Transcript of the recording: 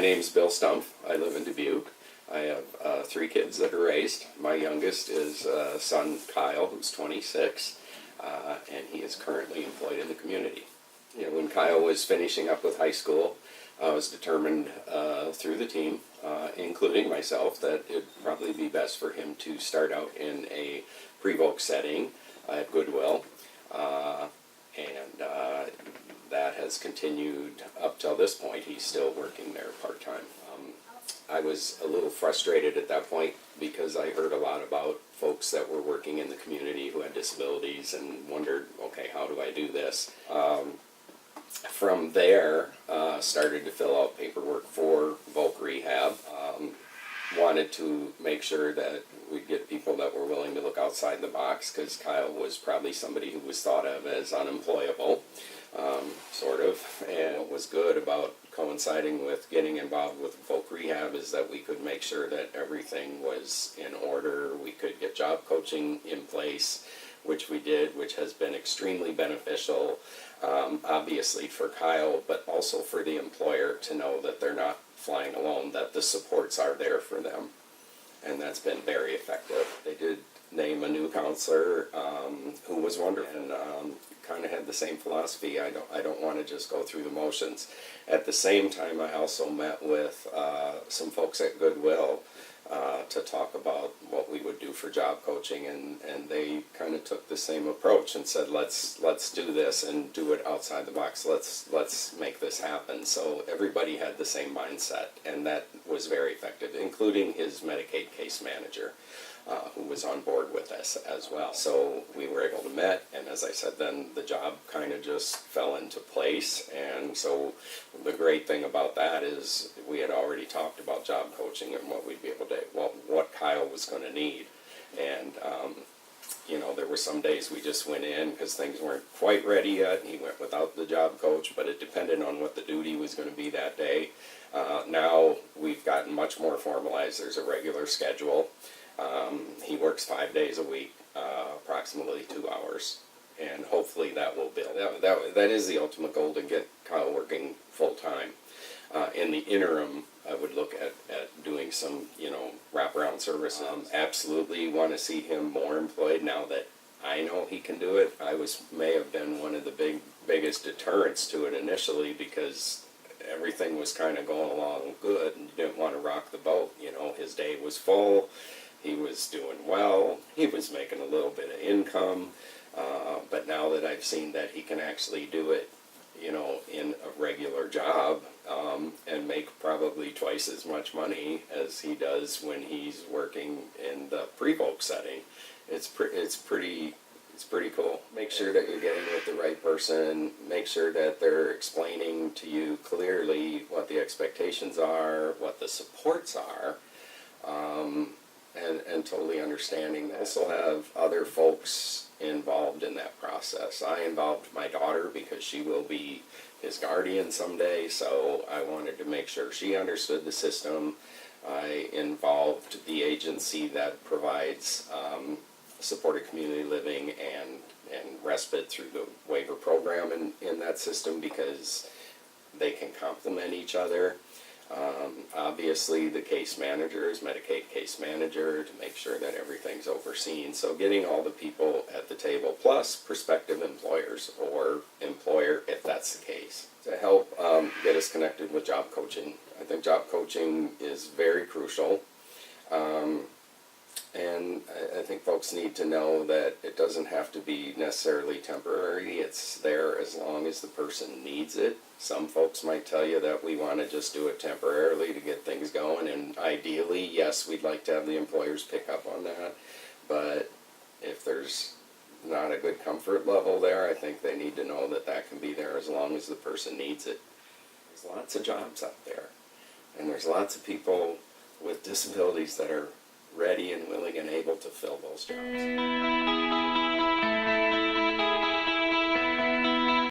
name's Bill Stumpf. I live in Dubuque. I have 3 kids that are raised. My youngest is son Kyle, who's 26, and he is currently employed in the community. You know, when Kyle was finishing up with high school, I was determined through the team, including myself, that it would probably be best for him to start out in a pre-voc setting at Goodwill, and that has continued up till this point. He's still working there part-time. I was a little frustrated at that point because I heard a lot about folks that were working in the community who had disabilities and wondered, okay, how do I do this? From there, started to fill out paperwork for voc rehab. Wanted to make sure that we'd get people that were willing to look outside the box, because Kyle was probably somebody who was thought of as unemployable, sort of. And what was good about coinciding with getting involved with voc rehab is that we could make sure that everything was in order. We could get job coaching in place, which we did, which has been extremely beneficial, obviously for Kyle, but also for the employer to know that they're not flying alone, that the supports are there for them. And that's been very effective. They did name a new counselor who was wonderful, and kind of had the same philosophy. I don't want to just go through the motions. At the same time, I also met with some folks at Goodwill to talk about what we would do for job coaching, and they kind of took the same approach and said, let's do this and do it outside the box. Let's make this happen. So everybody had the same mindset, and that was very effective, including his Medicaid case manager, who was on board with us as well. So we were able to meet, and as I said, then the job kind of just fell into place. And so the great thing about that is we had already talked about job coaching and what we'd be able to, what Kyle was going to need. And you know, there were some days we just went in because things weren't quite ready yet. He went without the job coach, but it depended on what the duty was going to be that day. Now we've gotten much more formalized. There's a regular schedule. He works 5 days a week, approximately 2 hours, and hopefully that will build. That is the ultimate goal, to get Kyle working full-time. In the interim, I would look at doing some, you know, wraparound services. Absolutely want to see him more employed now that I know he can do it. May have been one of the biggest deterrents to it initially, because everything was kind of going along good and you didn't want to rock the boat. You know, his day was full. He was doing well, he was making a little bit of income, but now that I've seen that he can actually do it, you know, in a regular job, and make probably twice as much money as he does when he's working in the pre-voc setting, it's pretty cool. Make sure that you're getting with the right person, make sure that they're explaining to you clearly what the expectations are, what the supports are, and totally understanding that. Also have other folks involved in that process. I involved my daughter because she will be his guardian someday, so I wanted to make sure she understood the system. I involved the agency that provides supported community living and respite through the waiver program in that system, because they can complement each other. Obviously the case manager is Medicaid case manager to make sure that everything's overseen. So getting all the people at the table, plus prospective employers or employer if that's the case, to help get us connected with job coaching. I think job coaching is very crucial. And I think folks need to know that it doesn't have to be necessarily temporary. It's there as long as the person needs it. Some folks might tell you that we want to just do it temporarily to get things going, and ideally, yes, we'd like to have the employers pick up on that. But if there's not a good comfort level there, I think they need to know that that can be there as long as the person needs it. There's lots of jobs out there, and there's lots of people with disabilities that are ready and willing and able to fill those jobs.